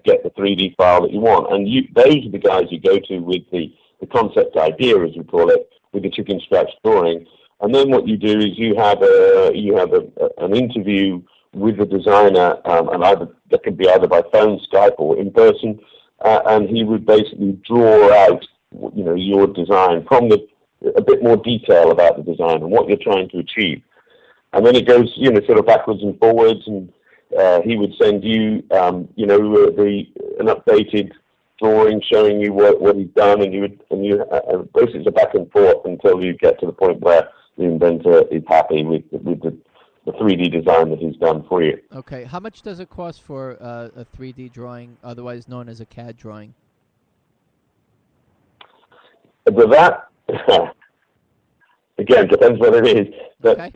get the 3D file that you want. And those are the guys you go to with the concept idea, as we call it, with the chicken scratch drawing. And then what you do is you have an interview with the designer, and that can be either by phone, Skype, or in person, and he would basically draw out, your design from a bit more detail about the design and what you're trying to achieve. And then it goes, sort of backwards and forwards, and he would send you, an updated drawing showing you what he's done, and basically it's a back and forth until you get to the point where the inventor is happy with the 3D design that he's done for you. Okay, how much does it cost for a 3D drawing, otherwise known as a CAD drawing? With that, again, depends what it is. But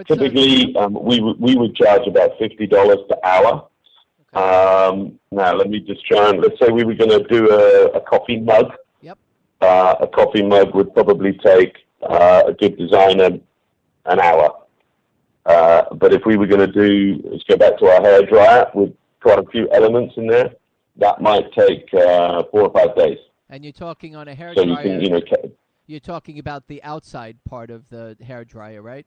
typically, we would charge about $50 per hour. Okay. Now, let me just try and, let's say we were going to do a coffee mug. Yep. A coffee mug would probably take a good designer an hour. But if we were going to let's go back to our hairdryer with quite a few elements in there, that might take 4 or 5 days. And you're talking on a hairdryer. So you can, you're talking about the outside part of the hairdryer, right?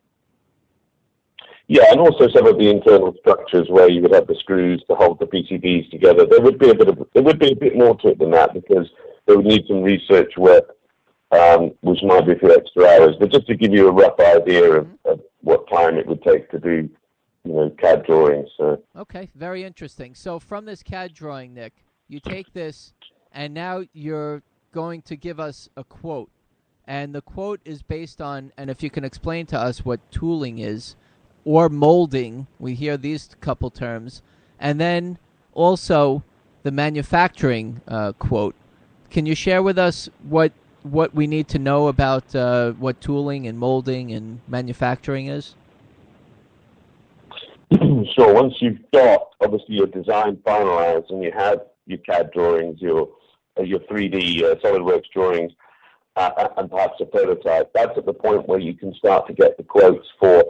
Yeah, and also some of the internal structures where you would have the screws to hold the PCBs together. There would be a bit more to it than that, because they would need some research work, which might be a few extra hours. But just to give you a rough idea of what time it would take to do, CAD drawings. So. Okay, very interesting. So from this CAD drawing, Nick, you take this, and now you're going to give us a quote. And the quote is based on, and if you can explain to us what tooling is, or molding, we hear these couple terms, and then also the manufacturing quote. Can you share with us what we need to know about what tooling and molding and manufacturing is? Sure. Once you've got, obviously, your design finalized and you have your CAD drawings, your 3D SolidWorks drawings, and perhaps a prototype, that's at the point where you can start to get the quotes for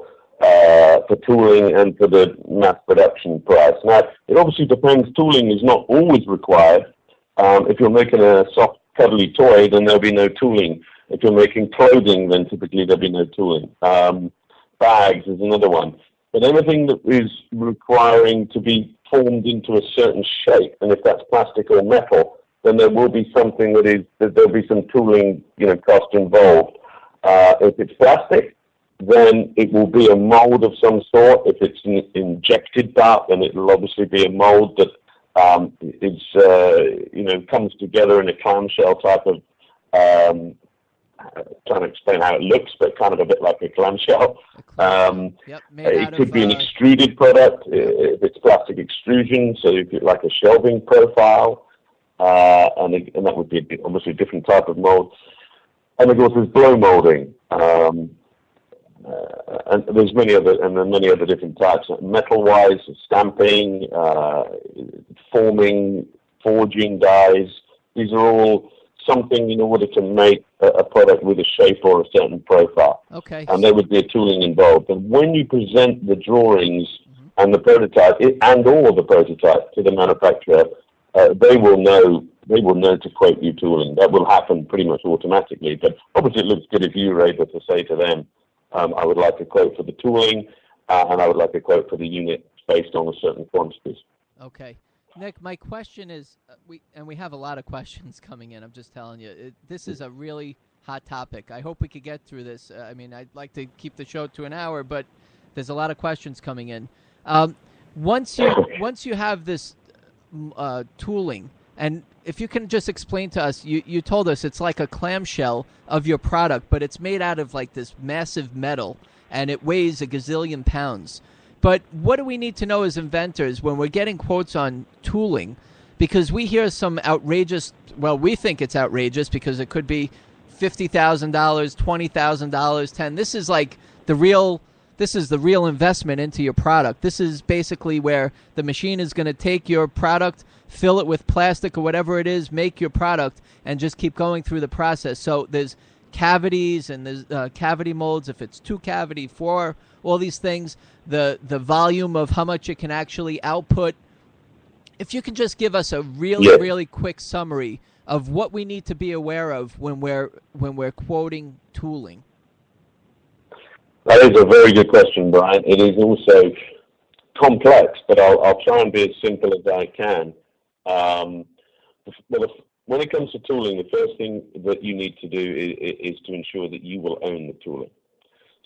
tooling and for the mass production price. Now, it obviously depends. Tooling is not always required. If you're making a soft, cuddly toy, then there'll be no tooling. If you're making clothing, then typically there'll be no tooling. Bags is another one. But anything that is requiring to be formed into a certain shape, and if that's plastic or metal, then there will be something there'll be some tooling, cost involved. If it's plastic, then it will be a mold of some sort. If it's an injected part, then it will obviously be a mold that comes together in a clamshell type of, trying to explain how it looks, but kind of a bit like a clamshell. It could be an extruded product if it's plastic extrusion, so you get like a shelving profile, and that would be obviously a different type of mold. And of course, there's blow molding. And there's many other different types. Metal-wise, stamping, forming, forging dyes. These are all something in order to make a product with a shape or a certain profile. Okay. And there would be a tooling involved. And when you present the drawings and the prototype, or the prototype to the manufacturer, they will know to quote you tooling. That will happen pretty much automatically. But obviously, it looks good if you were able to say to them, I would like a quote for the tooling, and I would like a quote for the unit based on a certain quantities. Okay. Nick, my question is, we have a lot of questions coming in, I'm just telling you. This is a really hot topic. I hope we could get through this. I'd like to keep the show to an hour, but there's a lot of questions coming in. Once you have this tooling, and if you can just explain to us, you told us it's like a clamshell of your product, but it's made out of like this massive metal, and it weighs a gazillion pounds. But what do we need to know as inventors when we're getting quotes on tooling? Because we hear some outrageous, we think it's outrageous because it could be $50,000, $20,000, $10,000. This is like the real investment into your product. This is basically where the machine is going to take your product, fill it with plastic or whatever it is, make your product, and just keep going through the process. So there's cavities and there's cavity molds, if it's 2 cavity, 4, all these things, the volume of how much it can actually output If you can just give us a really quick summary of what we need to be aware of when we're quoting tooling. That is a very good question, Brian. It is also complex, but I'll try and be as simple as I can. When it comes to tooling, the first thing that you need to do is to ensure that you will own the tooling.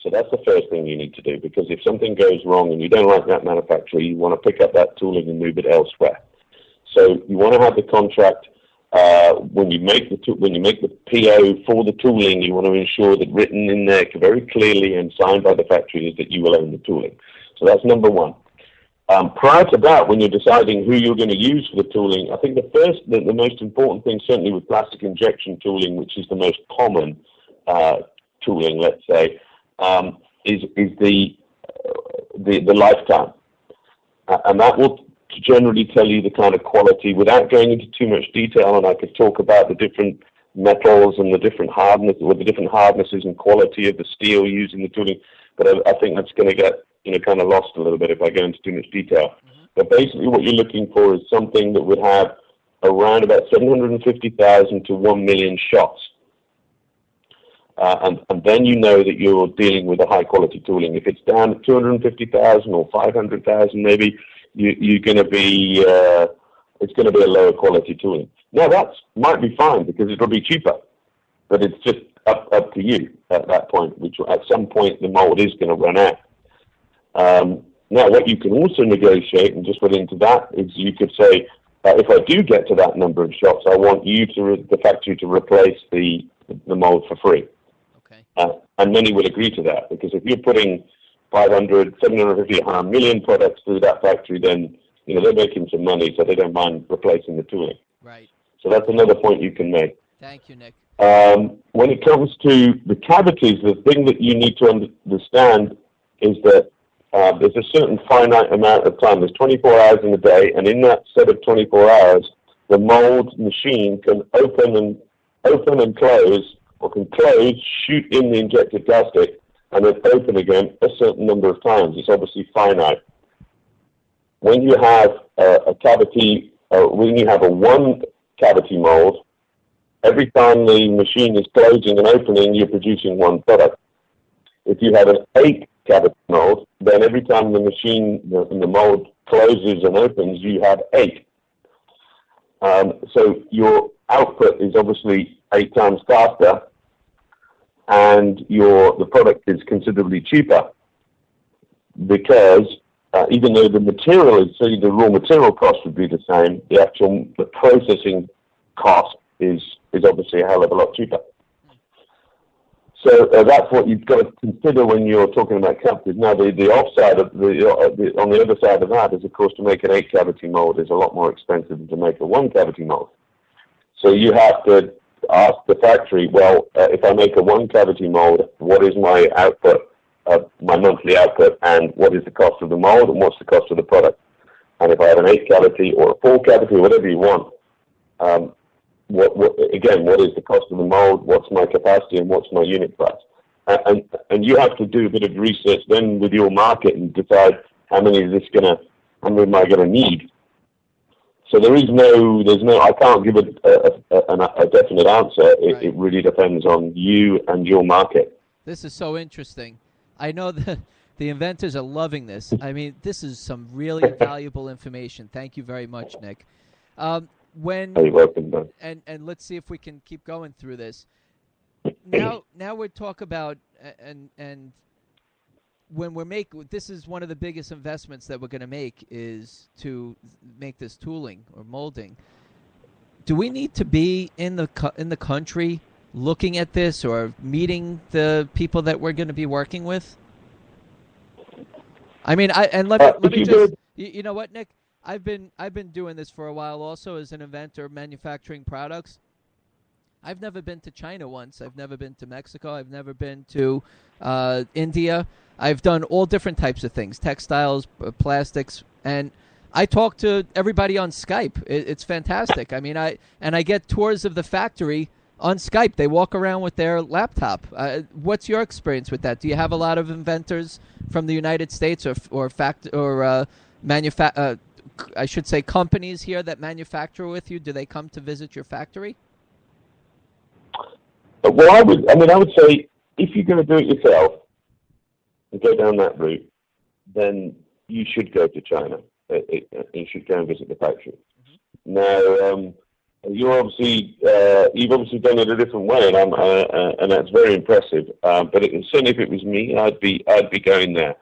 So that's the first thing you need to do, because if something goes wrong and you don't like that manufacturer, you want to pick up that tooling and move it elsewhere. So you want to have the contract when you make the PO for the tooling. You want to ensure that written in there very clearly and signed by the factory is that you will own the tooling. So that's number one. Prior to that, when you're deciding who you're going to use for the tooling, I think the most important thing, certainly with plastic injection tooling, which is the most common tooling, let's say, is the lifetime, and that will generally tell you the kind of quality without going into too much detail. And I could talk about the different metals and the different hardnesses and quality of the steel used in the tooling, but I think that's going to get kind of lost a little bit if I go into too much detail. Mm-hmm. But basically what you're looking for is something that would have around about 750,000 to 1 million shots. And then you know that you're dealing with a high quality tooling. If it's down to 250,000 or 500,000 maybe, you're going to be, it's going to be a lower quality tooling. Now that might be fine because it'll be cheaper, but it's just up to you at that point, which at some point the mold is going to run out. Now, what you can also negotiate, and just put into that, is you could say, if I do get to that number of shots, I want you the factory to replace the mold for free. Okay. And many will agree to that, because if you're putting 500, 750, 100 million products through that factory, then they're making some money, so they don't mind replacing the tooling. Right. So that's another point you can make. Thank you, Nick. When it comes to the cavities, the thing that you need to understand is that there's a certain finite amount of time. There's 24 hours in a day, and in that set of 24 hours, the mold machine can open and close, or can close, shoot in the injected plastic, and then open again a certain number of times. It's obviously finite. When you have a cavity, when you have a one cavity mold, every time the machine is closing and opening, you're producing one product. If you have an 8 cavity mold, then every time the machine, the mold closes and opens, you have 8. So your output is obviously 8 times faster, and the product is considerably cheaper, because even though the material is, say, the raw material cost would be the same, the processing cost is obviously a hell of a lot cheaper. So that's what you've got to consider when you're talking about cavities. Now, the offside of on the other side of that is, of course, to make an 8 cavity mold is a lot more expensive than to make a 1 cavity mold. So you have to ask the factory, well, if I make a 1 cavity mold, what is my output, my monthly output, and what is the cost of the mold, and what's the cost of the product? And if I have an 8 cavity or a 4 cavity, whatever you want, what is the cost of the mold, what's my capacity, and what's my unit price? And you have to do a bit of research then with your market and decide how many am I going to need? So there's no, I can't give a definite answer. It really depends on you and your market. This is so interesting. I know that the inventors are loving this. I mean, this is some really valuable information. Thank you very much, Nick. You're welcome, man. And let's see if we can keep going through this. Now we talk about and when this is one of the biggest investments that we're going to make, is to make this tooling or molding. Do we need to be in the country looking at this, or meeting the people that we're going to be working with? I mean, let me just, you know what, Nick? I've been doing this for a while also as an inventor, manufacturing products. I've never been to China once. I've never been to Mexico. I've never been to India. I've done all different types of things, textiles, plastics, and I talk to everybody on Skype. It's fantastic. I mean, I get tours of the factory on Skype. They walk around with their laptop. What's your experience with that? Do you have a lot of inventors from the United States or I should say, companies here that manufacture with you? Do they come to visit your factory? Well, I would say if you're going to do it yourself and go down that route, then you should go to China. You should go and visit the factory. Mm-hmm. Now, you've obviously done it a different way, and that's very impressive. But certainly, if it was me, I'd be going there.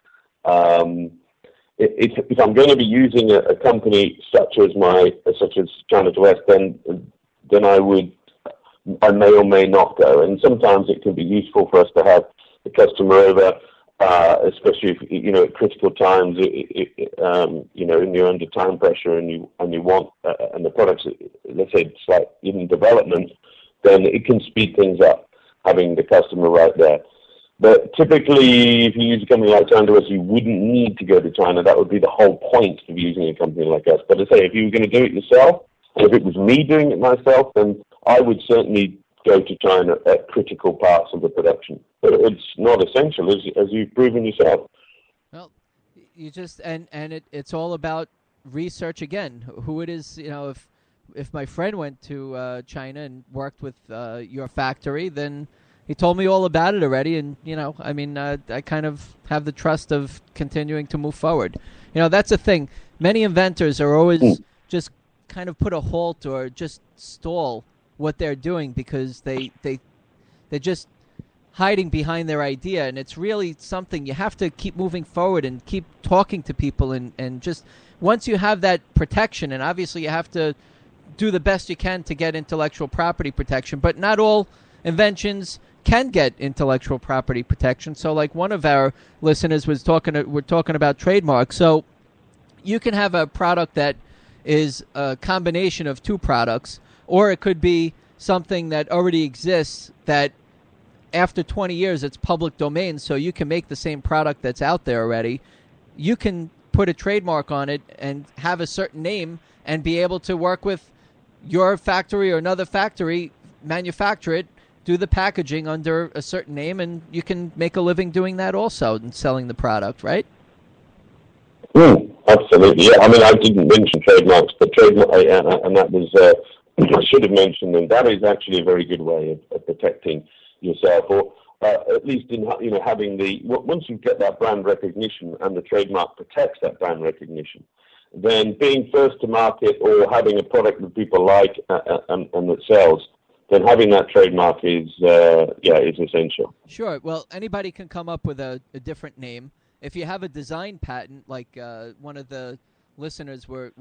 If I'm going to be using a company such as China to West, then I may or may not go. And sometimes it can be useful for us to have the customer over, especially if, at critical times, and you're under time pressure and you want and the products, let's say it's like in development, then it can speed things up having the customer right there. But typically, if you use a company like China to West, you wouldn't need to go to China. That would be the whole point of using a company like us. But I say, if you were going to do it yourself, and if it was me doing it myself, then I would certainly go to China at critical parts of the production. But it's not essential, as you've proven yourself. Well, you just it's all about research again. Who it is, if my friend went to China and worked with your factory, then he told me all about it already, and I kind of have the trust of continuing to move forward. That's the thing. Many inventors are always just kind of put a halt or just stall what they're doing because they're just hiding behind their idea, and it's really something you have to keep moving forward and keep talking to people, and just once you have that protection, and obviously you have to do the best you can to get intellectual property protection, but not all inventions can get intellectual property protection. So like one of our listeners we're talking about trademarks. So you can have a product that is a combination of two products, or it could be something that already exists that after 20 years it's public domain, so you can make the same product that's out there already. You can put a trademark on it and have a certain name and be able to work with your factory or another factory, manufacture it, do the packaging under a certain name, and you can make a living doing that also and selling the product, right? Absolutely. Yeah. I didn't mention trademarks, but and that was I should have mentioned them. That is actually a very good way of protecting yourself, or at least in having once you get that brand recognition and the trademark protects that brand recognition, then being first to market or having a product that people like and that sells, then having that trademark is essential. Sure. Well, anybody can come up with a different name. If you have a design patent, like one of the listeners were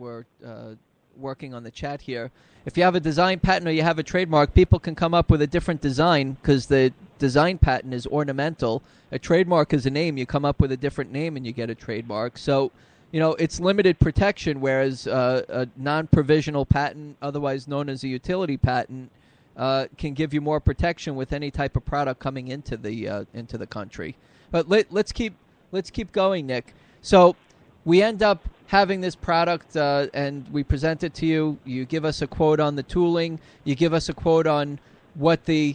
working on the chat here, if you have a design patent or you have a trademark, people can come up with a different design because the design patent is ornamental. A trademark is a name. You come up with a different name and you get a trademark. So, it's limited protection, whereas a non-provisional patent, otherwise known as a utility patent, can give you more protection with any type of product coming into the country. But let's keep going, Nick. So we end up having this product, and we present it to you. You give us a quote on the tooling. You give us a quote on what the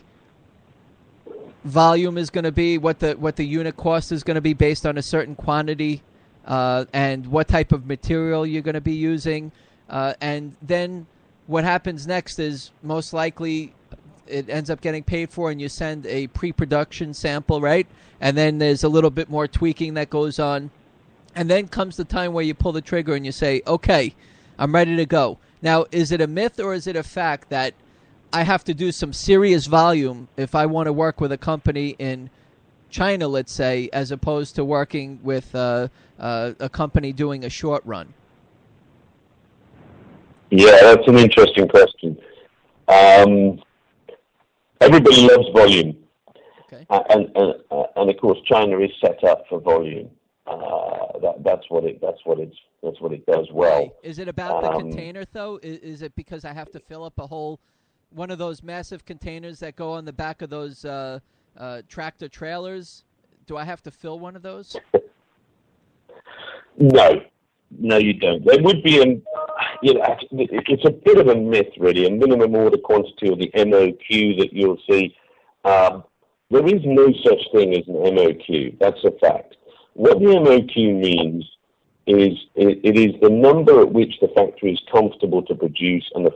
volume is going to be, what the unit cost is going to be based on a certain quantity, and what type of material you're going to be using. And then what happens next is most likely it ends up getting paid for, and you send a pre-production sample, right? And then there's a little bit more tweaking that goes on. And then comes the time where you pull the trigger and you say, okay, I'm ready to go. Now, is it a myth or is it a fact that I have to do some serious volume if I want to work with a company in China, let's say, as opposed to working with a company doing a short run? Yeah, that's an interesting question. Everybody loves volume. Okay. And of course, China is set up for volume. That's what it does well. Right. Is it about the container though? Is it because I have to fill up one of those massive containers that go on the back of those tractor trailers? Do I have to fill one of those? No, you don't. There would be it's a bit of a myth, really. A minimum order quantity, or the MOQ that you'll see. There is no such thing as an MOQ. That's a fact. What the MOQ means it is the number at which the factory is comfortable to produce and the